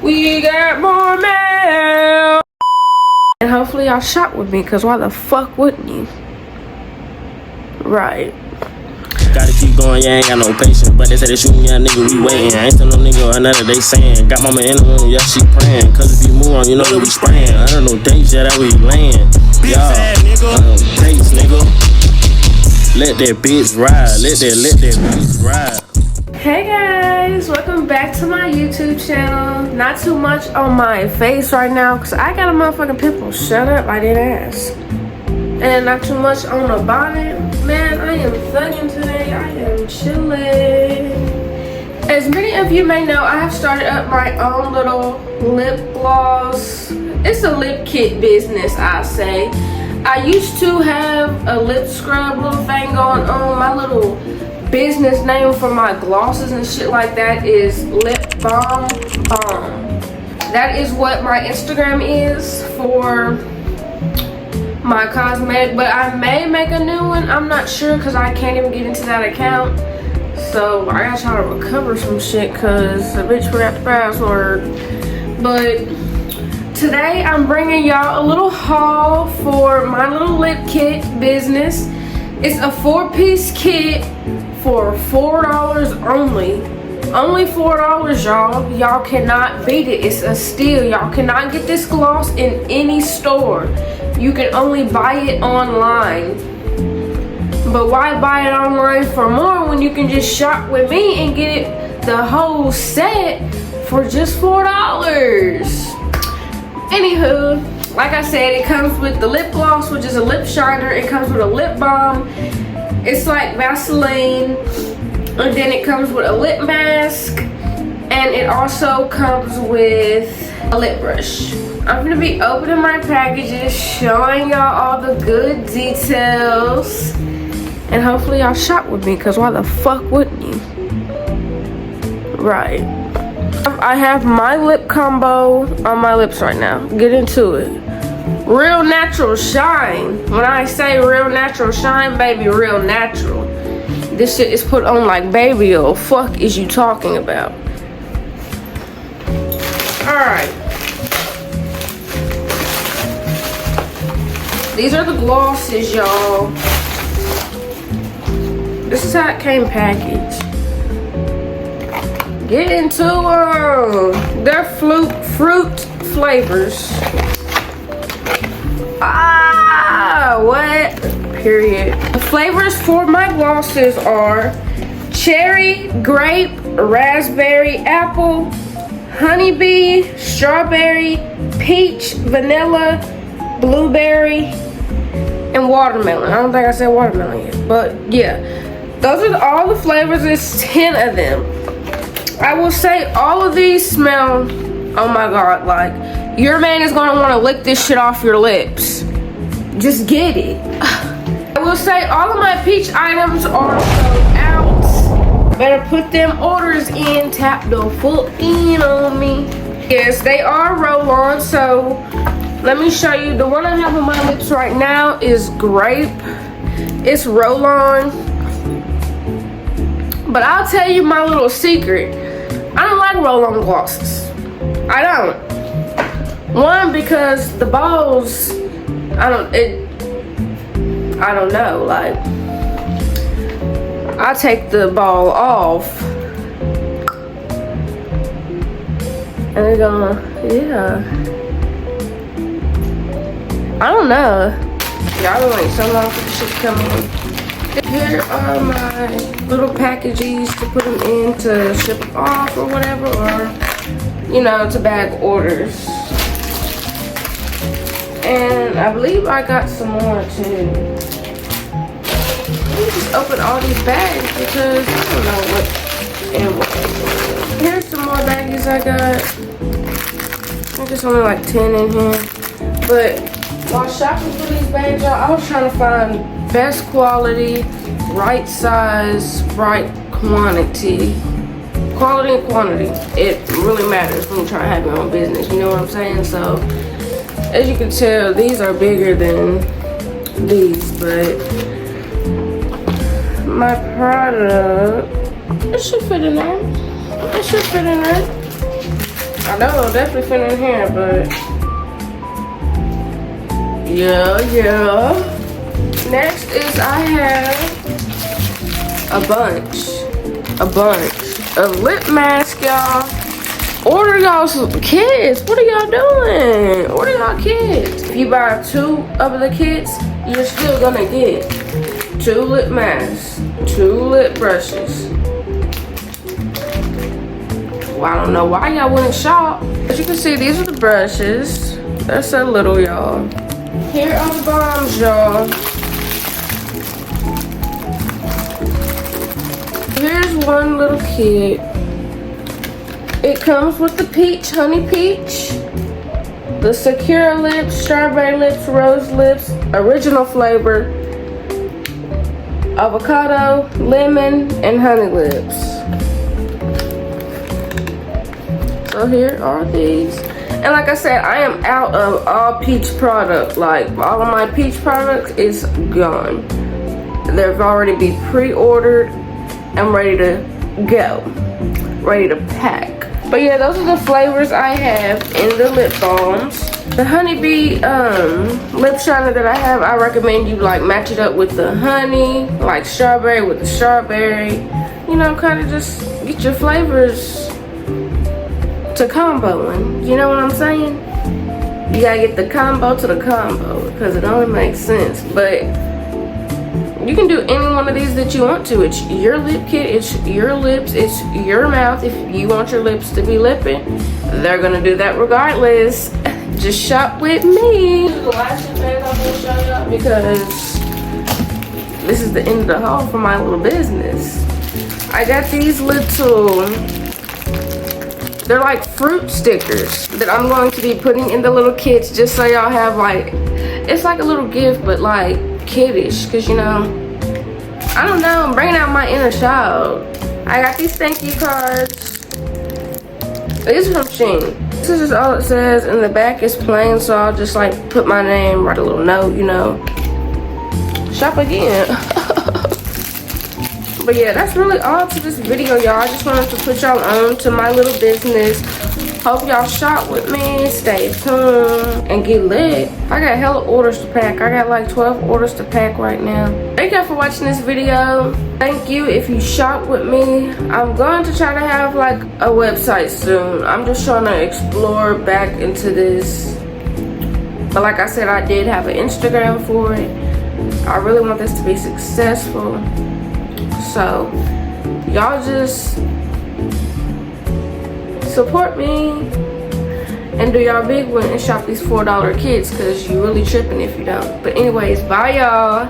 We got more mail. And hopefully y'all shop with me, because why the fuck wouldn't you? Right. Gotta keep going, yeah, ain't got no patience. But they say they shooting, yeah, nigga, we waiting. I ain't tell no nigga or nothing they saying. Got mama in the room, yeah, she praying. Cause if you move on, you know that we spraying. I don't know dates, yeah, that we laying. Y'all, dates, nigga. Let that bitch ride. Let that bitch ride. Hey guys, welcome back to my YouTube channel. Not too much on my face right now, because I got a motherfucking pimple. Shut up, I didn't ask. And not too much on the bonnet. Man, I am thugging today. I am chilling. As many of you may know, I have started up my own little lip gloss. It's a lip kit business, I say. I used to have a lip scrub little thing going on. My little business name for my glosses and shit like that is Lip Balm. That is what my Instagram is for my cosmetic, but I may make a new one. I'm not sure because I can't even get into that account. So I gotta try to recover some shit because the bitch forgot the password. But today I'm bringing y'all a little haul for my little lip kit business. It's a 4-piece kit for $4 only. Only $4, y'all. Y'all cannot beat it. It's a steal. Y'all cannot get this gloss in any store. You can only buy it online. But why buy it online for more when you can just shop with me and get it the whole set for just $4? Anywho, like I said, it comes with the lip gloss, which is a lip shiner. It comes with a lip balm. It's like Vaseline. And then it comes with a lip mask. And it also comes with a lip brush. I'm gonna be opening my packages, showing y'all all the good details. And hopefully y'all shop with me, because why the fuck wouldn't you? Right. I have my lip combo on my lips right now. Get into it. Real natural shine. When I say real natural shine, baby, real natural. This shit is put on like baby oil. Fuck is you talking about? Alright. These are the glosses, y'all. This is how it came packaged. Get into them. They're fruit flavors. What? Period. The flavors for my glosses are cherry, grape, raspberry, apple, honeybee, strawberry, peach, vanilla, blueberry, and watermelon. I don't think I said watermelon yet, but yeah. Those are all the flavors. There's 10 of them. I will say all of these smell, oh my god, like your man is gonna wanna lick this shit off your lips. Just get it. I will say all of my peach items are sold out. Better put them orders in. Tap the full in on me. Yes, they are roll-on, so let me show you. The one I have on my lips right now is grape. It's roll-on. But I'll tell you my little secret. I don't like roll-on glosses. I don't. One, because the balls, I don't know, like, I take the ball off and they're gonna, yeah. I don't know. Y'all been waiting so long for the shit to come in. Here are my little packages to put them in to ship them off or whatever, or, you know, to bag orders. And I believe I got some more too. Let me just open all these bags because I don't know what and what. Here's some more baggies I got. I think there's only like 10 in here. But while shopping for these bags, y'all, I was trying to find best quality, right size, right quantity. Quality and quantity. It really matters when you try to have your own business. You know what I'm saying? So, as you can tell, these are bigger than these, but my product, it should fit in there. It should fit in there. I know it'll definitely fit in here, but yeah. Next is I have a bunch of lip mask, y'all. Order y'all some kits. What are y'all doing? Order y'all kits. If you buy 2 of the kits, you're still gonna get 2 lip masks, 2 lip brushes. Well, I don't know why y'all wouldn't shop. As you can see, these are the brushes. They're so little, y'all. Here are the balms, y'all. Here's one little kit. It comes with the peach, honey peach, the secure lips, strawberry lips, rose lips, original flavor, avocado, lemon, and honey lips. So here are these. And like I said, I am out of all peach product. Like, all of my peach products is gone. They've already been pre-ordered and ready to go. Ready to pack. But yeah, those are the flavors I have in the lip balms. The honeybee lip shiner that I have, I recommend you like match it up with the honey, like strawberry with the strawberry. You know, kind of just get your flavors to comboing. You know what I'm saying? You gotta get the combo to the combo because it only makes sense. But you can do any one of these that you want to. It's your lip kit, it's your lips, it's your mouth. If you want your lips to be lipping, they're gonna do that regardless. Just shop with me. This is the last two things I'm gonna show y'all because this is the end of the haul for my little business. I got these little, they're like fruit stickers that I'm going to be putting in the little kits just so y'all have like, it's like a little gift but like kiddish, because you know, I don't know, I'm bringing out my inner child. I got these thank you cards. These are from Shein. This is just all it says, and the back is plain, so I'll just like put my name, write a little note, you know, shop again. But yeah, that's really all to this video, y'all. I just wanted to put y'all on to my little business. Hope y'all shop with me, stay tuned, and get lit. I got hella orders to pack. I got like 12 orders to pack right now. Thank y'all for watching this video. Thank you if you shop with me. I'm going to try to have like a website soon. I'm just trying to explore back into this. But like I said, I did have an Instagram for it. I really want this to be successful. So, y'all just support me and do y'all big one and shop these $4 kits because you really tripping if you don't. But anyways, bye y'all.